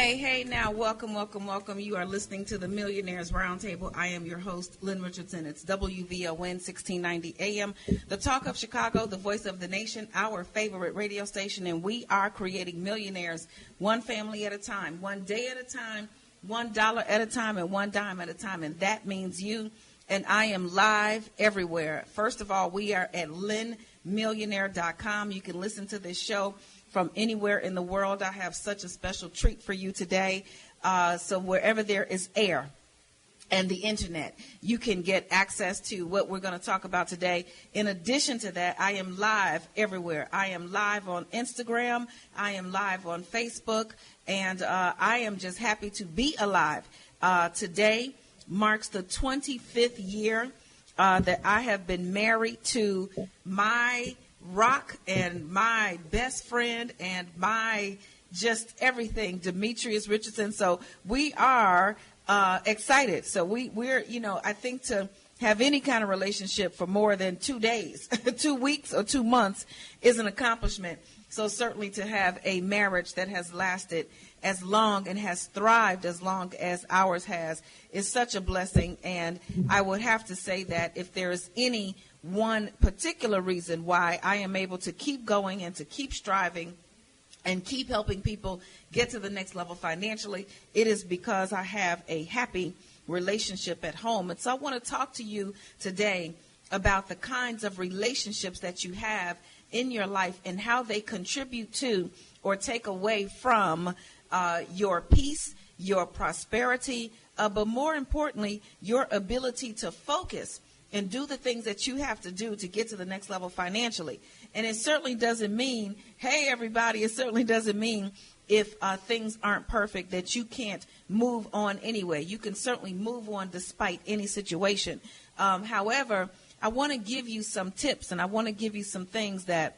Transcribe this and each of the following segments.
Hey, now, welcome. You are listening to the Millionaires Roundtable. I am your host, Lynn Richardson. It's WVON 1690 AM, the talk of Chicago, the voice of the nation, our favorite radio station, and we are creating millionaires one family at a time, one day at a time, $1 at a time, and one dime at a time, and that means you. And I am live everywhere. First of all, we are at lynnmillionaire.com. You can listen to this show from anywhere in the world. I have such a special treat for you today. So wherever there is air and the internet, you can get access to what we're going to talk about today. In addition to that, I am live everywhere. I am live on Instagram. I am live on Facebook. And I am just happy to be alive. Today marks the 25th year that I have been married to my rock and my best friend and my just everything, Demetrius Richardson. So we are excited. So we're, I think to have any kind of relationship for more than 2 days, 2 weeks or 2 months is an accomplishment. So certainly to have a marriage that has lasted as long and has thrived as long as ours has is such a blessing. And I would have to say that if there is any one particular reason why I am able to keep going and to keep striving and keep helping people get to the next level financially, it is because I have a happy relationship at home. And so I want to talk to you today about the kinds of relationships that you have in your life and how they contribute to or take away from your peace, your prosperity, but more importantly, your ability to focus and do the things that you have to do to get to the next level financially. And it certainly doesn't mean, hey, everybody, it certainly doesn't mean if things aren't perfect that you can't move on anyway. You can certainly move on despite any situation. However, I want to give you some tips and I want to give you some things that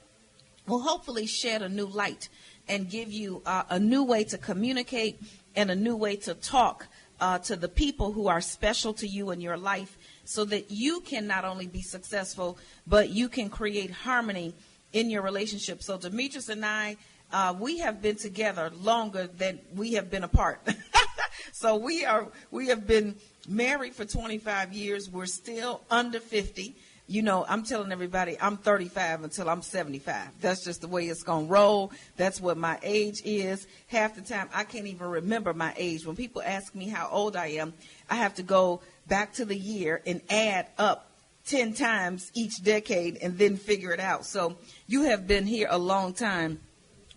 will hopefully shed a new light and give you a new way to communicate and a new way to talk to the people who are special to you in your life, so that you can not only be successful, but you can create harmony in your relationship. So Demetrius and I, we have been together longer than we have been apart. So we have been married for 25 years. We're still under 50. I'm telling everybody I'm 35 until I'm 75. That's just the way it's going to roll. That's what my age is. Half the time I can't even remember my age. When people ask me how old I am, I have to go back to the year and add up 10 times each decade and then figure it out. So you have been here a long time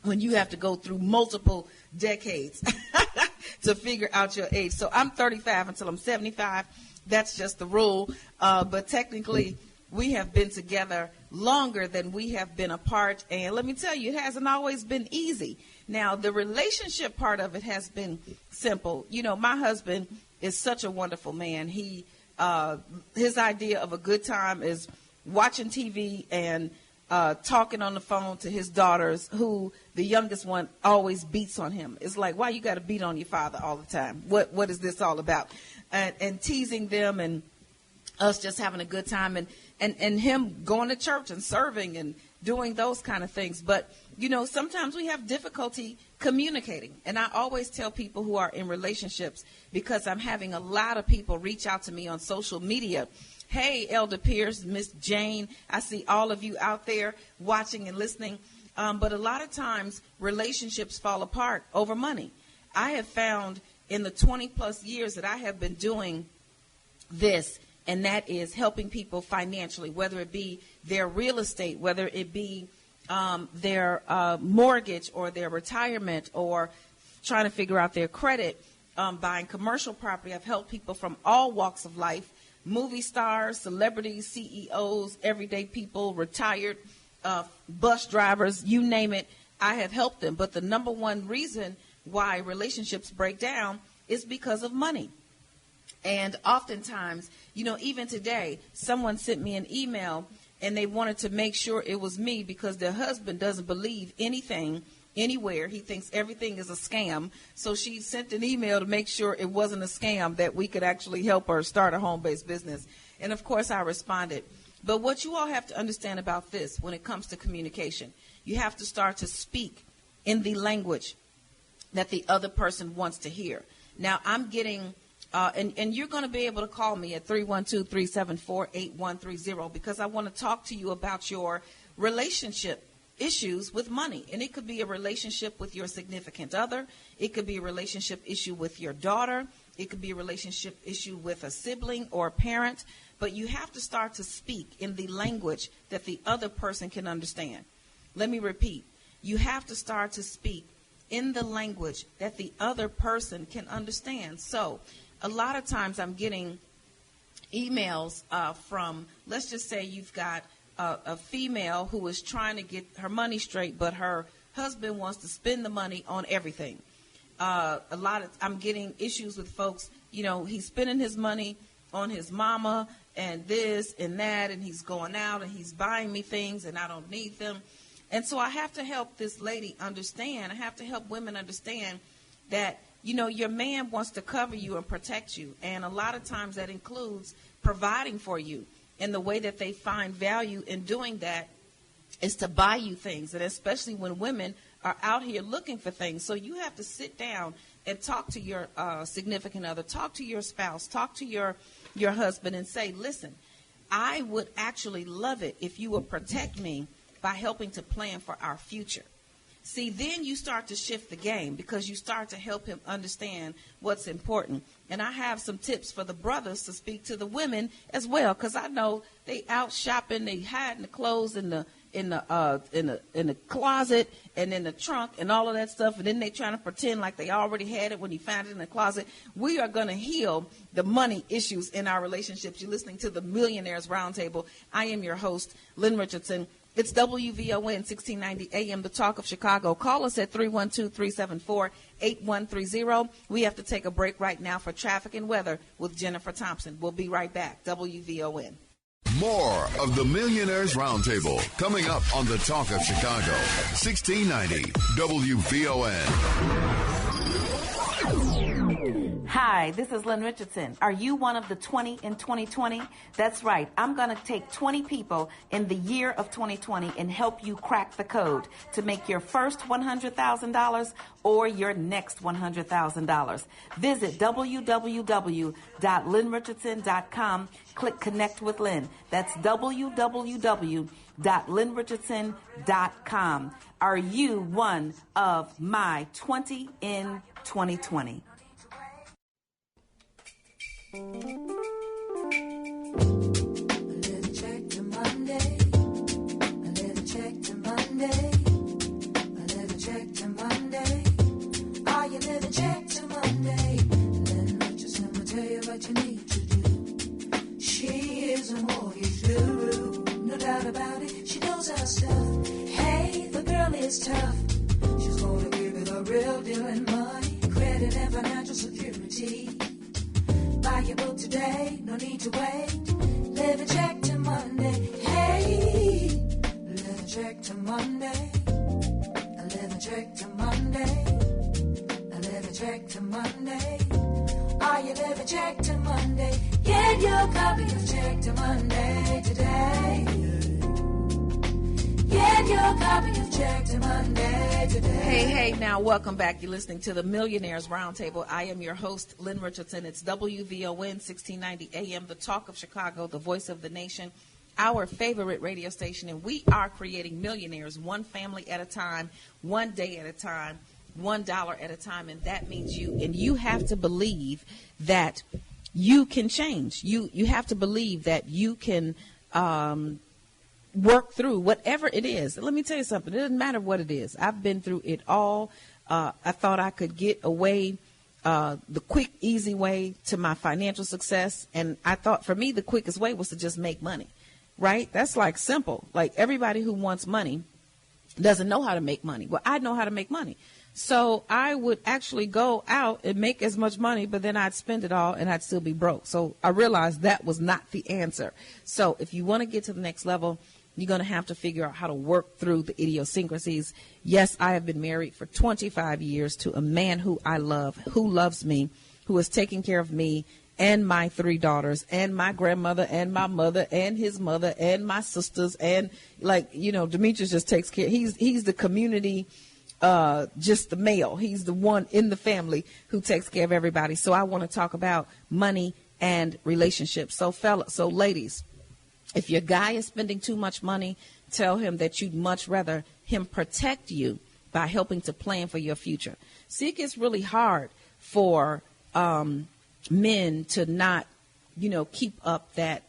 when you have to go through multiple decades to figure out your age. So I'm 35 until I'm 75. That's just the rule. But technically, we have been together longer than we have been apart. And let me tell you, it hasn't always been easy. Now, the relationship part of it has been simple. My husband is such a wonderful man. His idea of a good time is watching TV and talking on the phone to his daughters, who the youngest one always beats on him. It's like, why you got to beat on your father all the time? What is this all about? And teasing them and us just having a good time and him going to church and serving and doing those kind of things. But, sometimes we have difficulty communicating. And I always tell people who are in relationships, because I'm having a lot of people reach out to me on social media. Hey, Elder Pierce, Miss Jane, I see all of you out there watching and listening. But a lot of times relationships fall apart over money. I have found in the 20 plus years that I have been doing this, and that is helping people financially, whether it be their real estate, whether it be their mortgage or their retirement, or trying to figure out their credit, buying commercial property. I've helped people from all walks of life, movie stars, celebrities, CEOs, everyday people, retired bus drivers, you name it. I have helped them. But the number one reason why relationships break down is because of money. And oftentimes, even today, someone sent me an email and they wanted to make sure it was me because their husband doesn't believe anything anywhere. He thinks everything is a scam. So she sent an email to make sure it wasn't a scam, that we could actually help her start a home-based business. And of course, I responded. But what you all have to understand about this when it comes to communication, you have to start to speak in the language that the other person wants to hear. Now, I'm getting, and you're going to be able to call me at 312-374-8130 because I want to talk to you about your relationship issues with money. And it could be a relationship with your significant other. It could be a relationship issue with your daughter. It could be a relationship issue with a sibling or a parent. But you have to start to speak in the language that the other person can understand. Let me repeat. You have to start to speak in the language that the other person can understand. So a lot of times I'm getting emails from, let's just say you've got a female who is trying to get her money straight, but her husband wants to spend the money on everything. I'm getting issues with folks, he's spending his money on his mama and this and that, and he's going out and he's buying me things and I don't need them. And so I have to help this lady understand. I have to help women understand that, your man wants to cover you and protect you. And a lot of times that includes providing for you. And the way that they find value in doing that is to buy you things. And especially when women are out here looking for things. So you have to sit down and talk to your significant other, talk to your spouse, talk to your husband and say, listen, I would actually love it if you would protect me by helping to plan for our future. See, then you start to shift the game because you start to help him understand what's important. And I have some tips for the brothers to speak to the women as well, because I know they out shopping, they hiding the clothes in the closet and in the trunk and all of that stuff, and then they trying to pretend like they already had it when you found it in the closet. We are going to heal the money issues in our relationships. You're listening to the Millionaires Roundtable. I am your host, Lynn Richardson. It's WVON 1690 AM, the talk of Chicago. Call us at 312-374-8130. We have to take a break right now for traffic and weather with Jennifer Thompson. We'll be right back. WVON. More of the Millionaires Roundtable coming up on the talk of Chicago. 1690 WVON. Hi, this is Lynn Richardson. Are you one of the 20 in 2020? That's right. I'm going to take 20 people in the year of 2020 and help you crack the code to make your first $100,000 or your next $100,000. Visit www.lynnrichardson.com. Click Connect with Lynn. That's www.lynnrichardson.com. Are you one of my 20 in 2020? A little check to Monday. A little check to Monday. A little check to Monday. Are you little check to Monday? Lynn Richardson will tell you what you need to do. She is a mortgage guru, no doubt about it. She knows her stuff. Hey, the girl is tough. She's gonna give you the real deal in money, credit and financial security. Buy your book today, no need to wait. Live a check to Monday. Hey, live a check to Monday. Live a check to Monday. Live a check to Monday. Are you live a check to Monday? Get your copy of Check to Monday today. Get your copy of Check to Monday today. Hey, now welcome back. You're listening to the Millionaires Roundtable. I am your host, Lynn Richardson. It's WVON 1690 AM, the talk of Chicago, the voice of the nation, our favorite radio station. And we are creating millionaires one family at a time, one day at a time, $1 at a time. And that means you. And you have to believe that you can change. You have to believe that you can work through whatever it is. Let me tell you something. It doesn't matter what it is. I've been through it all. I thought I could get away the quick, easy way to my financial success. And I thought for me, the quickest way was to just make money, right? That's like simple. Like everybody who wants money doesn't know how to make money. Well, I know how to make money. So I would actually go out and make as much money, but then I'd spend it all and I'd still be broke. So I realized that was not the answer. So if you want to get to the next level, you're going to have to figure out how to work through the idiosyncrasies. Yes, I have been married for 25 years to a man who I love, who loves me, who is taking care of me and my 3 daughters and my grandmother and my mother and his mother and my sisters. And Demetrius just takes care. He's the community just the male. He's the one in the family who takes care of everybody. So I want to talk about money and relationships. So ladies, if your guy is spending too much money, tell him that you'd much rather him protect you by helping to plan for your future. See, it gets really hard for men to not, keep up that,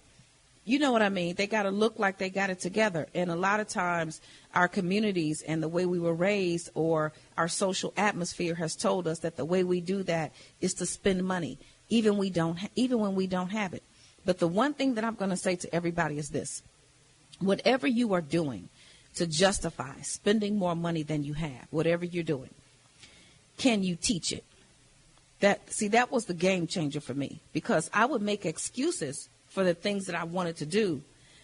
you know what I mean? They got to look like they got it together. And a lot of times our communities and the way we were raised or our social atmosphere has told us that the way we do that is to spend money, even when we don't have it. But the one thing that I'm going to say to everybody is this: whatever you are doing to justify spending more money than you have, whatever you're doing, can you teach it? That was the game changer for me, because I would make excuses for the things that I wanted to do,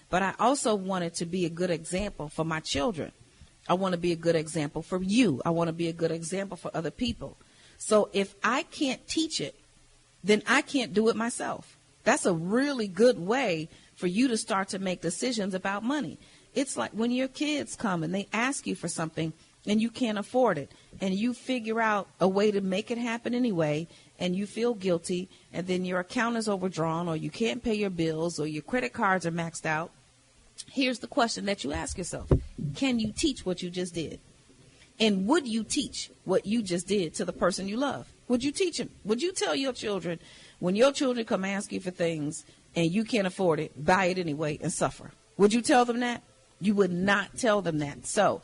but I also wanted to be a good example for my children. I want to be a good example for you. I want to be a good example for other people. So if I can't teach it, then I can't do it myself. That's a really good way for you to start to make decisions about money. It's like when your kids come and they ask you for something and you can't afford it, and you figure out a way to make it happen anyway, and you feel guilty, and then your account is overdrawn, or you can't pay your bills, or your credit cards are maxed out. Here's the question that you ask yourself: can you teach what you just did? And would you teach what you just did to the person you love? Would you teach them? Would you tell your children, when your children come ask you for things and you can't afford it, buy it anyway and suffer? Would you tell them that? You would not tell them that. So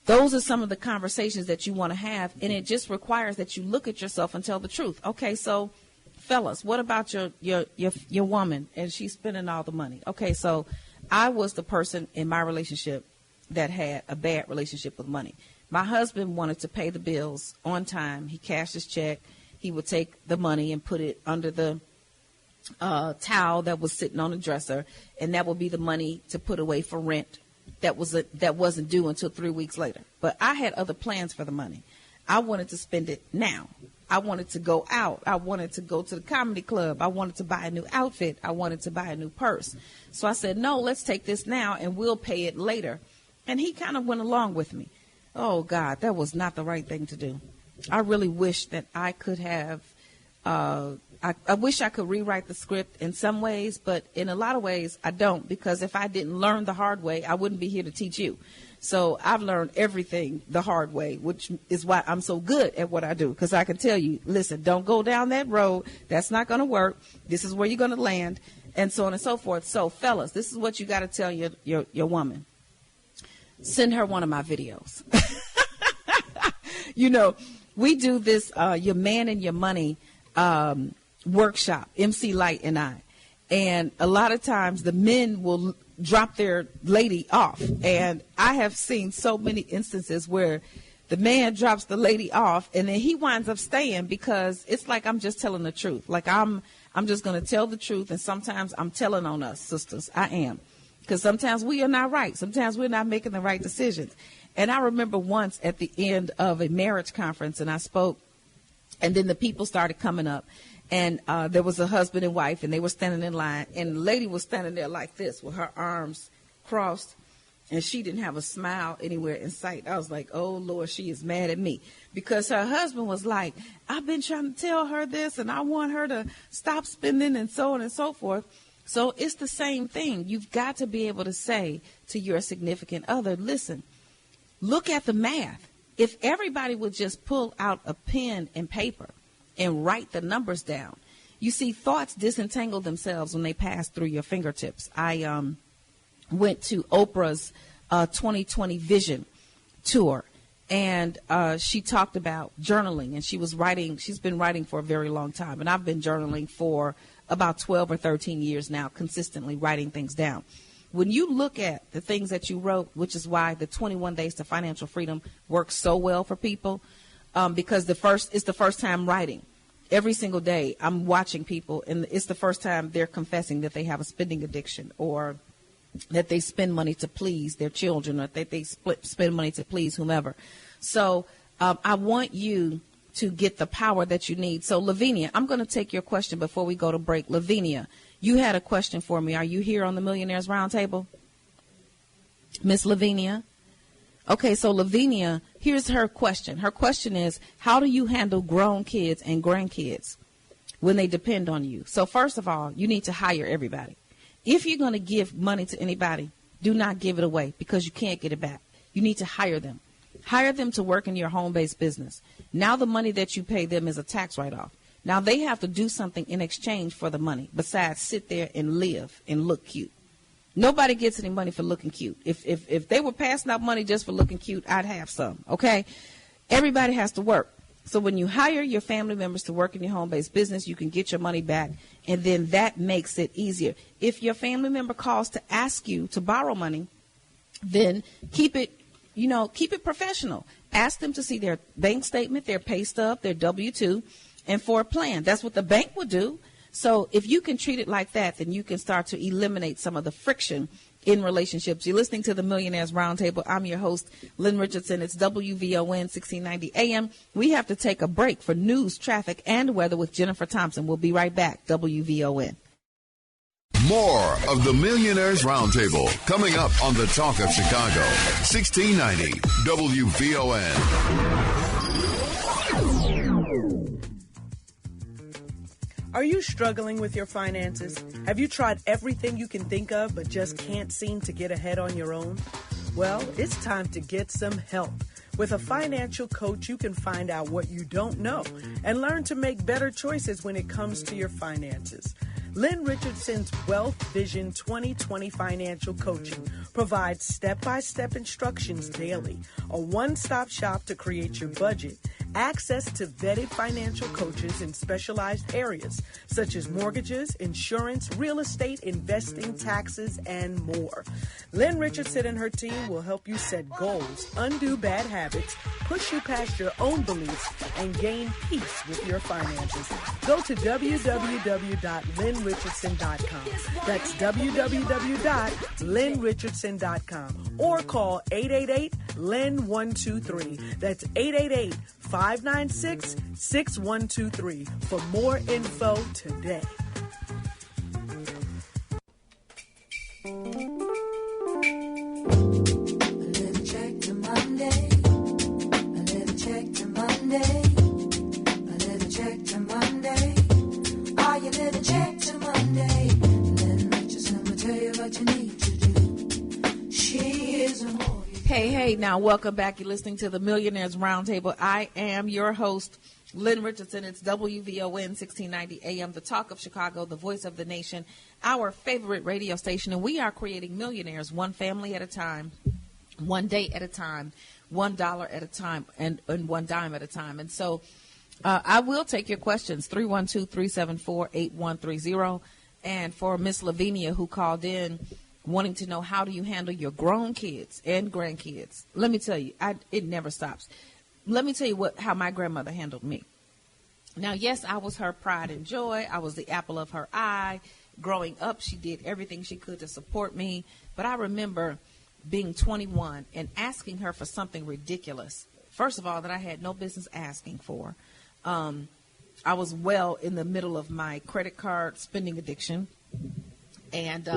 those are some of the conversations that you want to have, and it just requires that you look at yourself and tell the truth. Okay, so fellas, what about your woman, and she's spending all the money? Okay, so I was the person in my relationship that had a bad relationship with money. My husband wanted to pay the bills on time. He cashed his check. He would take the money and put it under the towel that was sitting on the dresser, and that would be the money to put away for rent that wasn't due until 3 weeks later. But I had other plans for the money. I wanted to spend it now. I wanted to go out. I wanted to go to the comedy club. I wanted to buy a new outfit. I wanted to buy a new purse. So I said, no, let's take this now and we'll pay it later. And he kind of went along with me. Oh, God, that was not the right thing to do. I really wish that I could have, I wish I could rewrite the script in some ways, but in a lot of ways I don't, because if I didn't learn the hard way, I wouldn't be here to teach you. So I've learned everything the hard way, which is why I'm so good at what I do, because I can tell you, listen, don't go down that road. That's not going to work. This is where you're going to land, and so on and so forth. So, fellas, this is what you got to tell your woman. Send her one of my videos. We do this Your Man and Your Money workshop, MC Light and I. And a lot of times the men will drop their lady off. And I have seen so many instances where the man drops the lady off and then he winds up staying, because it's like I'm just telling the truth. Like I'm just going to tell the truth. And sometimes I'm telling on us, sisters. I am. Because sometimes we are not right. Sometimes we're not making the right decisions. And I remember once at the end of a marriage conference, and I spoke, and then the people started coming up. And there was a husband and wife, and they were standing in line. And the lady was standing there like this with her arms crossed, and she didn't have a smile anywhere in sight. I was like, oh, Lord, she is mad at me. Because her husband was like, I've been trying to tell her this, and I want her to stop spending, and so on and so forth. So it's the same thing. You've got to be able to say to your significant other, listen, look at the math. If everybody would just pull out a pen and paper and write the numbers down, you see, thoughts disentangle themselves when they pass through your fingertips. I went to Oprah's 2020 Vision tour, and she talked about journaling, and she's been writing for a very long time, and I've been journaling for about 12 or 13 years now, consistently writing things down. When you look at the things that you wrote, which is why the 21 Days to Financial Freedom works so well for people, because it's the first time writing. Every single day I'm watching people, and it's the first time they're confessing that they have a spending addiction, or that they spend money to please their children, or that they spend money to please whomever. So I want you to get the power that you need. So, Lavinia, I'm going to take your question before we go to break. Lavinia, you had a question for me. Are you here on the Millionaires Roundtable? Miss Lavinia? Okay, so Lavinia, here's her question. Her question is, how do you handle grown kids and grandkids when they depend on you? So first of all, you need to hire everybody. If you're going to give money to anybody, do not give it away because you can't get it back. You need to hire them. Hire them to work in your home-based business. Now the money that you pay them is a tax write-off. Now they have to do something in exchange for the money besides sit there and live and look cute. Nobody gets any money for looking cute. If they were passing out money just for looking cute, I'd have some, okay? Everybody has to work. So when you hire your family members to work in your home-based business, you can get your money back, and then that makes it easier. If your family member calls to ask you to borrow money, then keep it professional. Ask them to see their bank statement, their pay stub, their W-2, and for a plan. That's what the bank would do. So if you can treat it like that, then you can start to eliminate some of the friction in relationships. You're listening to the Millionaires Roundtable. I'm your host, Lynn Richardson. It's WVON 1690 AM. We have to take a break for news, traffic, and weather with Jennifer Thompson. We'll be right back. WVON. More of the Millionaires Roundtable coming up on the Talk of Chicago, 1690 WVON. Are you struggling with your finances? Have you tried everything you can think of but just can't seem to get ahead on your own? Well, it's time to get some help. With a financial coach, you can find out what you don't know and learn to make better choices when it comes to your finances. Lynn Richardson's Wealth Vision 2020 Financial Coaching provides step-by-step instructions daily, a one-stop shop to create your budget, access to vetted financial coaches in specialized areas such as mortgages, insurance, real estate, investing, taxes, and more. Lynn Richardson and her team will help you set goals, undo bad habits, push you past your own beliefs, and gain peace with your finances. Go to www.lynnrichardson.com. That's www.lynnrichardson.com or call 888-LYNN-123. That's 888-596-6123 for more info today. A little check to Monday. A little check to Monday. A little check to Monday. Are you little check to Monday? Lynn Richardson will tell you what you need to do. She is a mortgage. Hey, now welcome back. You're listening to the Millionaires Roundtable. I am your host, Lynn Richardson. It's WVON 1690 AM, the talk of Chicago, the voice of the nation, our favorite radio station. And we are creating millionaires one family at a time, one day at a time, $1 at a time, and one dime at a time. And so I will take your questions, 312-374-8130. And for Miss Lavinia, who called in wanting to know how do you handle your grown kids and grandkids, let me tell you, it never stops. Let me tell you how my grandmother handled me. Now, yes, I was her pride and joy. I was the apple of her eye. Growing up, she did everything she could to support me. But I remember being 21 and asking her for something ridiculous. First of all, that I had no business asking for. I was well in the middle of my credit card spending addiction. And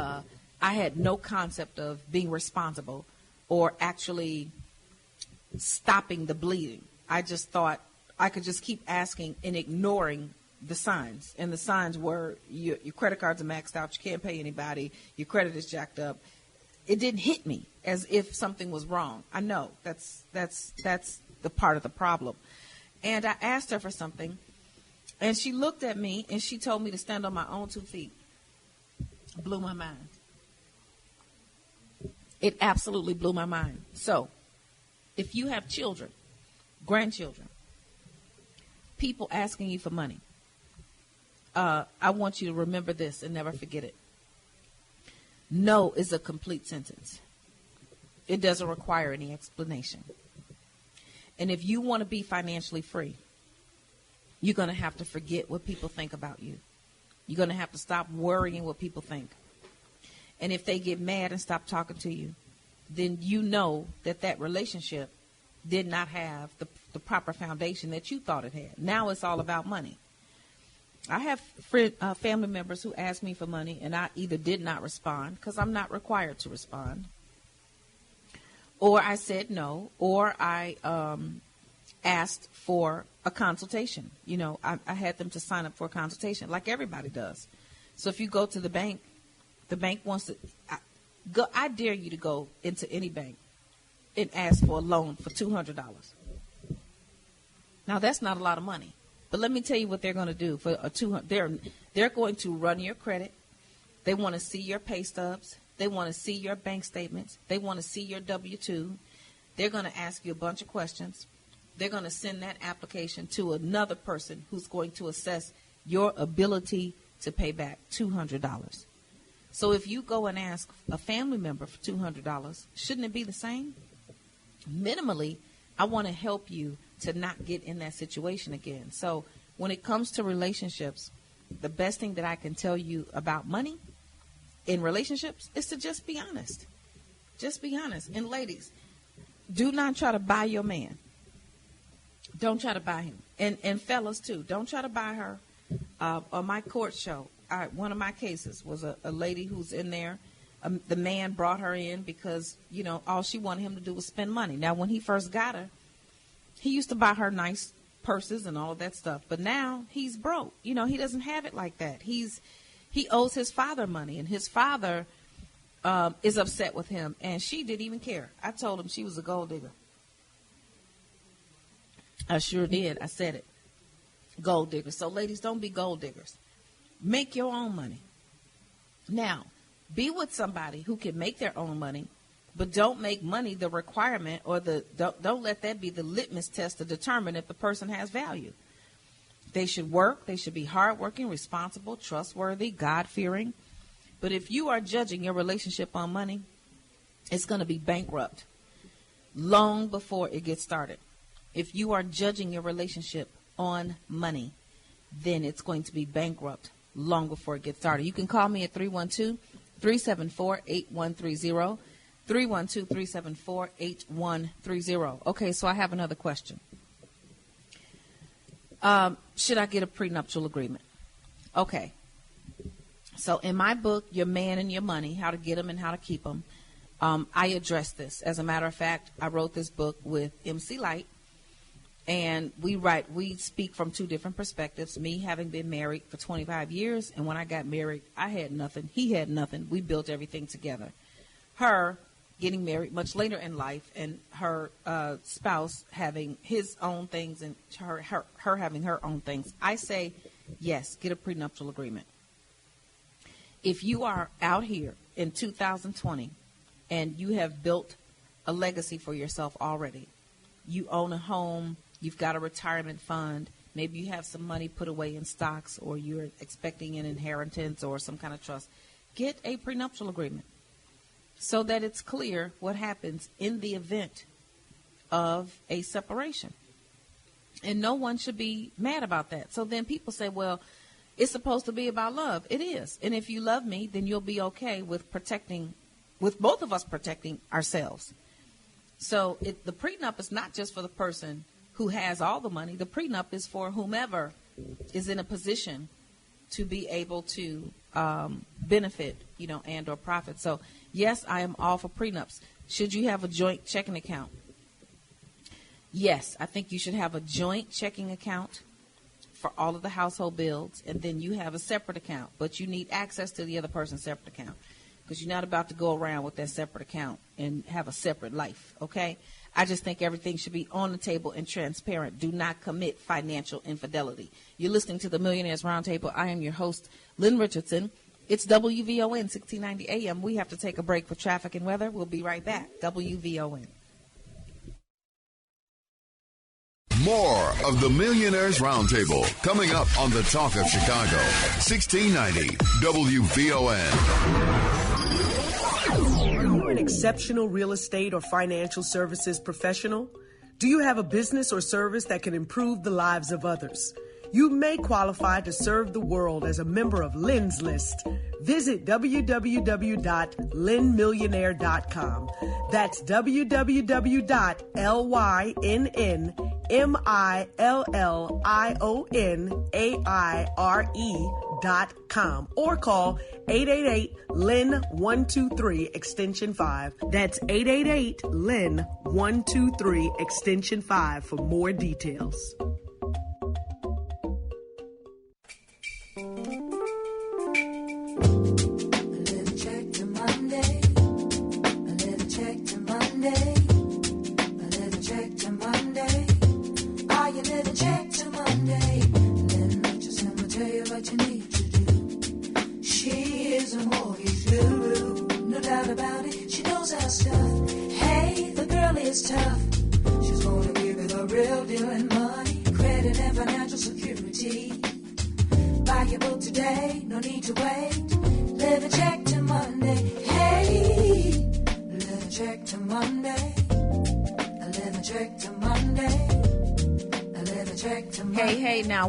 I had no concept of being responsible or actually stopping the bleeding. I just thought I could just keep asking and ignoring the signs. And the signs were your credit cards are maxed out. You can't pay anybody. Your credit is jacked up. It didn't hit me as if something was wrong. I know that's the part of the problem. And I asked her for something, and she looked at me and she told me to stand on my own 2 feet. Blew my mind. It absolutely blew my mind. So, if you have children, grandchildren, people asking you for money, I want you to remember this and never forget it. No is a complete sentence. It doesn't require any explanation. And if you want to be financially free, you're going to have to forget what people think about you. You're going to have to stop worrying what people think. And if they get mad and stop talking to you, then you know that relationship did not have the proper foundation that you thought it had. Now it's all about money. I have family members who ask me for money, and I either did not respond because I'm not required to respond, or I said no, or I asked for a consultation. You know, I had them to sign up for a consultation like everybody does. So if you go to the bank wants to I dare you to go into any bank and ask for a loan for $200. Now that's not a lot of money, but let me tell you what they're going to do for a $200. They're going to run your credit. They want to see your pay stubs. They want to see your bank statements. They want to see your W-2. They're going to ask you a bunch of questions. They're going to send that application to another person who's going to assess your ability to pay back $200. So if you go and ask a family member for $200, shouldn't it be the same? Minimally, I want to help you to not get in that situation again. So when it comes to relationships, the best thing that I can tell you about money in relationships is to just be honest. Just be honest. And ladies, do not try to buy your man. Don't try to buy him. And fellas too, don't try to buy her. On my court show, one of my cases was a lady who's in there. The man brought her in because, you know, all she wanted him to do was spend money. Now, when he first got her, he used to buy her nice purses and all of that stuff. But now he's broke. You know, he doesn't have it like that. He owes his father money, and his father is upset with him, and she didn't even care. I told him she was a gold digger. I sure did. I said it. Gold diggers. So ladies, don't be gold diggers. Make your own money. Now, be with somebody who can make their own money, but don't make money the requirement, or don't let that be the litmus test to determine if the person has value. They should work. They should be hardworking, responsible, trustworthy, God-fearing. But if you are judging your relationship on money, it's going to be bankrupt long before it gets started. If you are judging your relationship on money, then it's going to be bankrupt long before it gets started. You can call me at 312-374-8130, 312-374-8130. Okay, so I have another question. Should I get a prenuptial agreement? Okay. So in my book, Your Man and Your Money, How to Get Them and How to Keep Them, I address this. As a matter of fact, I wrote this book with MC Light. And we speak from two different perspectives. Me having been married for 25 years, and when I got married, I had nothing. He had nothing. We built everything together. Her getting married much later in life, and her spouse having his own things, and her having her own things. I say, yes, get a prenuptial agreement. If you are out here in 2020 and you have built a legacy for yourself already, you own a home, you've got a retirement fund, maybe you have some money put away in stocks, or you're expecting an inheritance or some kind of trust, get a prenuptial agreement so that it's clear what happens in the event of a separation. And no one should be mad about that. So then people say, well, it's supposed to be about love. It is. And if you love me, then you'll be okay with both of us protecting ourselves. So the prenup is not just for the person who has all the money. The prenup is for whomever is in a position to be able to benefit, and or profit. So, yes, I am all for prenups. Should you have a joint checking account? Yes, I think you should have a joint checking account for all of the household bills, and then you have a separate account, but you need access to the other person's separate account, because you're not about to go around with that separate account and have a separate life, okay? I just think everything should be on the table and transparent. Do not commit financial infidelity. You're listening to the Millionaires Roundtable. I am your host, Lynn Richardson. It's WVON 1690 AM. We have to take a break for traffic and weather. We'll be right back. WVON. More of the Millionaires Roundtable coming up on the Talk of Chicago, 1690 WVON. Are you an exceptional real estate or financial services professional? Do you have a business or service that can improve the lives of others? You may qualify to serve the world as a member of Lynn's List. Visit www.lynnmillionaire.com. That's www.lynnmillionaire.com. Prenups.com or call 888-LYNN-123 extension 5. That's 888-LYNN-123 extension 5 for more details.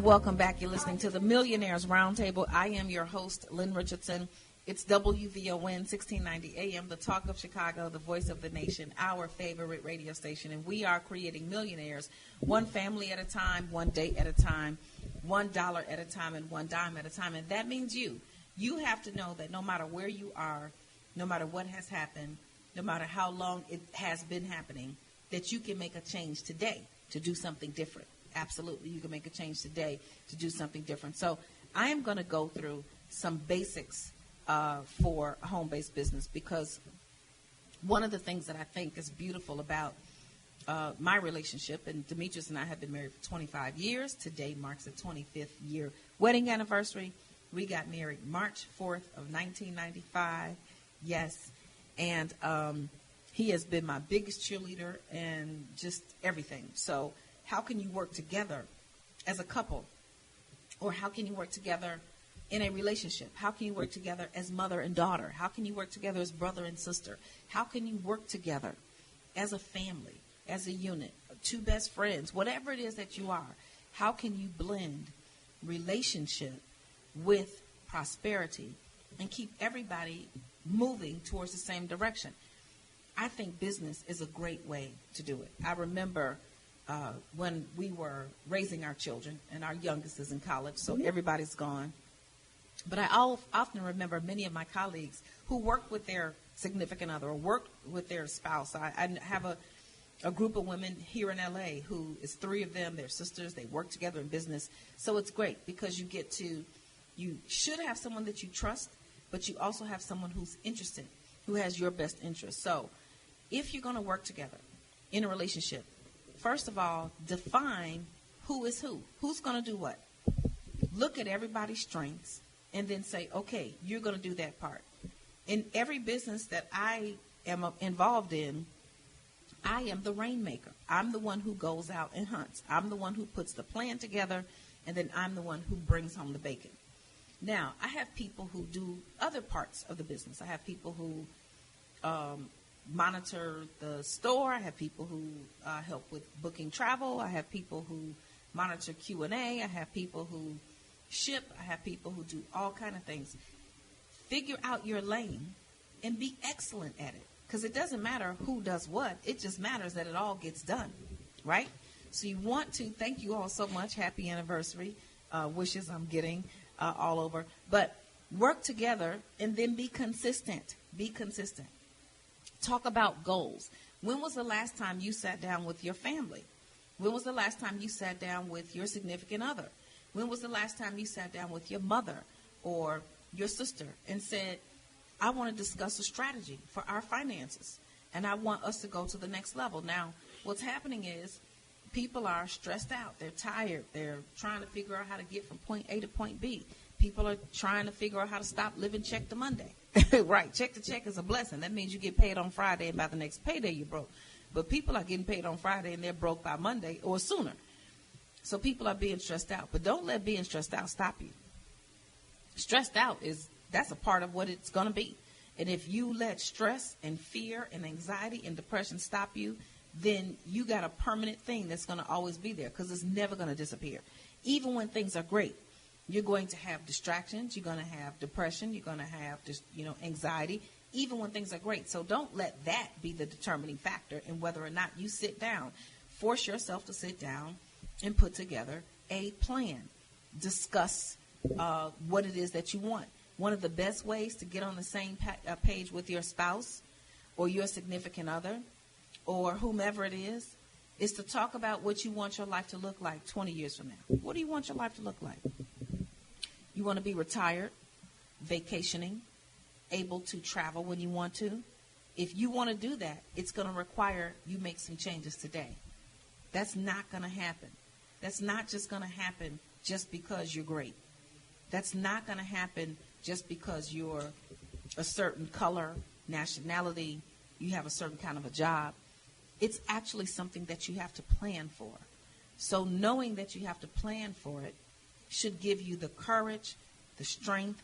Welcome back. You're listening to the Millionaires Roundtable. I am your host, Lynn Richardson. It's WVON 1690 AM, the talk of Chicago, the voice of the nation, our favorite radio station. And we are creating millionaires, one family at a time, one date at a time, $1 at a time, and one dime at a time. And that means you. You have to know that no matter where you are, no matter what has happened, no matter how long it has been happening, that you can make a change today to do something different. Absolutely, you can make a change today to do something different. So I am going to go through some basics for a home-based business, because one of the things that I think is beautiful about my relationship, and Demetrius and I have been married for 25 years. Today marks the 25th year wedding anniversary. We got married March 4th of 1995. Yes. And he has been my biggest cheerleader and just everything. So how can you work together as a couple? Or how can you work together in a relationship? How can you work together as mother and daughter? How can you work together as brother and sister? How can you work together as a family, as a unit, two best friends, whatever it is that you are? How can you blend relationship with prosperity and keep everybody moving towards the same direction? I think business is a great way to do it. I remember when we were raising our children, and our youngest is in college, so everybody's gone. But I often remember many of my colleagues who worked with their significant other or worked with their spouse. I have a group of women here in L.A. who is three of them. They're sisters. They work together in business. So it's great because you should have someone that you trust, but you also have someone who's interested, who has your best interest. So if you're going to work together in a relationship, first of all, define who is who. Who's going to do what? Look at everybody's strengths and then say, okay, you're going to do that part. In every business that I am involved in, I am the rainmaker. I'm the one who goes out and hunts. I'm the one who puts the plan together, and then I'm the one who brings home the bacon. Now, I have people who do other parts of the business. I have people who monitor the store. I have people who help with booking travel. I have people who monitor Q&A. I have people who ship. I have people who do all kind of things. Figure out your lane and be excellent at it, because it doesn't matter who does what. It just matters that it all gets done, right? So you want to thank you all so much. Happy anniversary. Wishes I'm getting all over. But work together and then be consistent. Be consistent. Talk about goals. When was the last time you sat down with your family? When was the last time you sat down with your significant other? When was the last time you sat down with your mother or your sister and said, I want to discuss a strategy for our finances, and I want us to go to the next level? Now, what's happening is people are stressed out. They're tired. They're trying to figure out how to get from point A to point B. People are trying to figure out how to stop living check to Monday. Right. Check to check is a blessing. That means you get paid on Friday, and by the next payday you're broke. But people are getting paid on Friday, and they're broke by Monday or sooner. So people are being stressed out. But don't let being stressed out stop you. Stressed out that's a part of what it's going to be. And if you let stress and fear and anxiety and depression stop you, then you got a permanent thing that's going to always be there, because it's never going to disappear. Even when things are great, you're going to have distractions. You're going to have depression. You're going to have anxiety, even when things are great. So don't let that be the determining factor in whether or not you sit down. Force yourself to sit down and put together a plan. Discuss what it is that you want. One of the best ways to get on the same page with your spouse or your significant other or whomever it is to talk about what you want your life to look like 20 years from now. What do you want your life to look like? You want to be retired, vacationing, able to travel when you want to. If you want to do that, it's going to require you make some changes today. That's not going to happen. That's not just going to happen just because you're great. That's not going to happen just because you're a certain color, nationality, you have a certain kind of a job. It's actually something that you have to plan for. So knowing that you have to plan for it should give you the courage, the strength.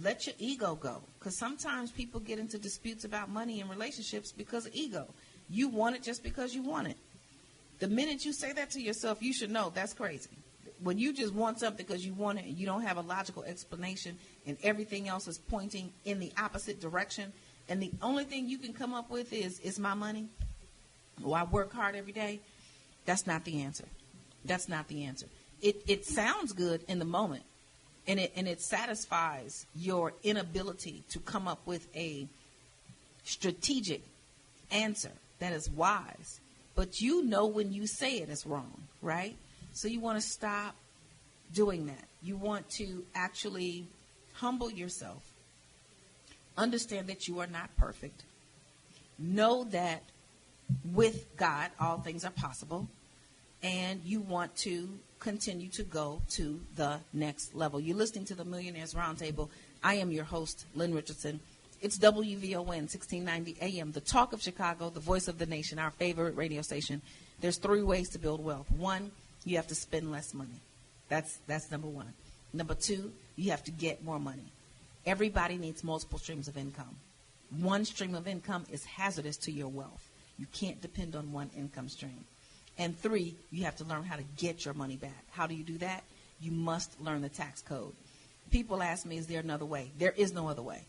Let your ego go. Because sometimes people get into disputes about money in relationships because of ego. You want it just because you want it. The minute you say that to yourself, you should know that's crazy. When you just want something because you want it and you don't have a logical explanation and everything else is pointing in the opposite direction, and the only thing you can come up with is my money, or I work hard every day, that's not the answer. That's not the answer. It sounds good in the moment, and it satisfies your inability to come up with a strategic answer that is wise. But you know when you say it is wrong, right? So you want to stop doing that. You want to actually humble yourself. Understand that you are not perfect. Know that with God, all things are possible. And you want to continue to go to the next level. You're listening to the Millionaires Roundtable. I am your host, Lynn Richardson. It's WVON 1690 AM, the talk of Chicago, the voice of the nation, our favorite radio station. There's 3 ways to build wealth. 1, you have to spend less money. That's number 1. Number 2, you have to get more money. Everybody needs multiple streams of income. One stream of income is hazardous to your wealth. You can't depend on one income stream. And 3, you have to learn how to get your money back. How do you do that? You must learn the tax code. People ask me, is there another way? There is no other way.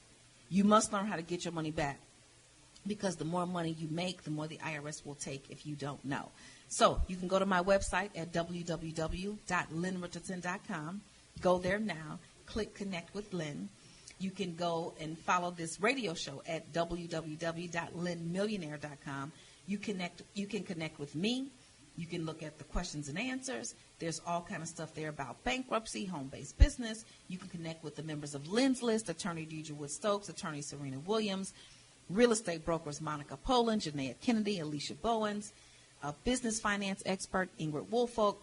You must learn how to get your money back, because the more money you make, the more the IRS will take if you don't know. So you can go to my website at www.lynnrichardson.com. Go there now. Click Connect with Lynn. You can go and follow this radio show at www.lynnmillionaire.com. You can connect with me. You can look at the questions and answers. There's all kind of stuff there about bankruptcy, home-based business. You can connect with the members of Lynn's List, Attorney Deidre Wood-Stokes, Attorney Serena Williams, real estate brokers Monica Poland, Janaea Kennedy, Alicia Bowens, business finance expert Ingrid Woolfolk,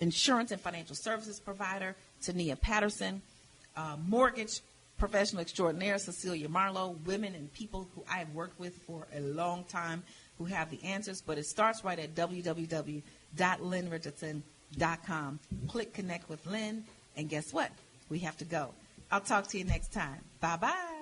insurance and financial services provider Tania Patterson, mortgage professional extraordinaire Cecilia Marlowe, women and people who I have worked with for a long time who have the answers. But it starts right at www.lynnrichardson.com. Click Connect with Lynn, and guess what? We have to go. I'll talk to you next time. Bye-bye.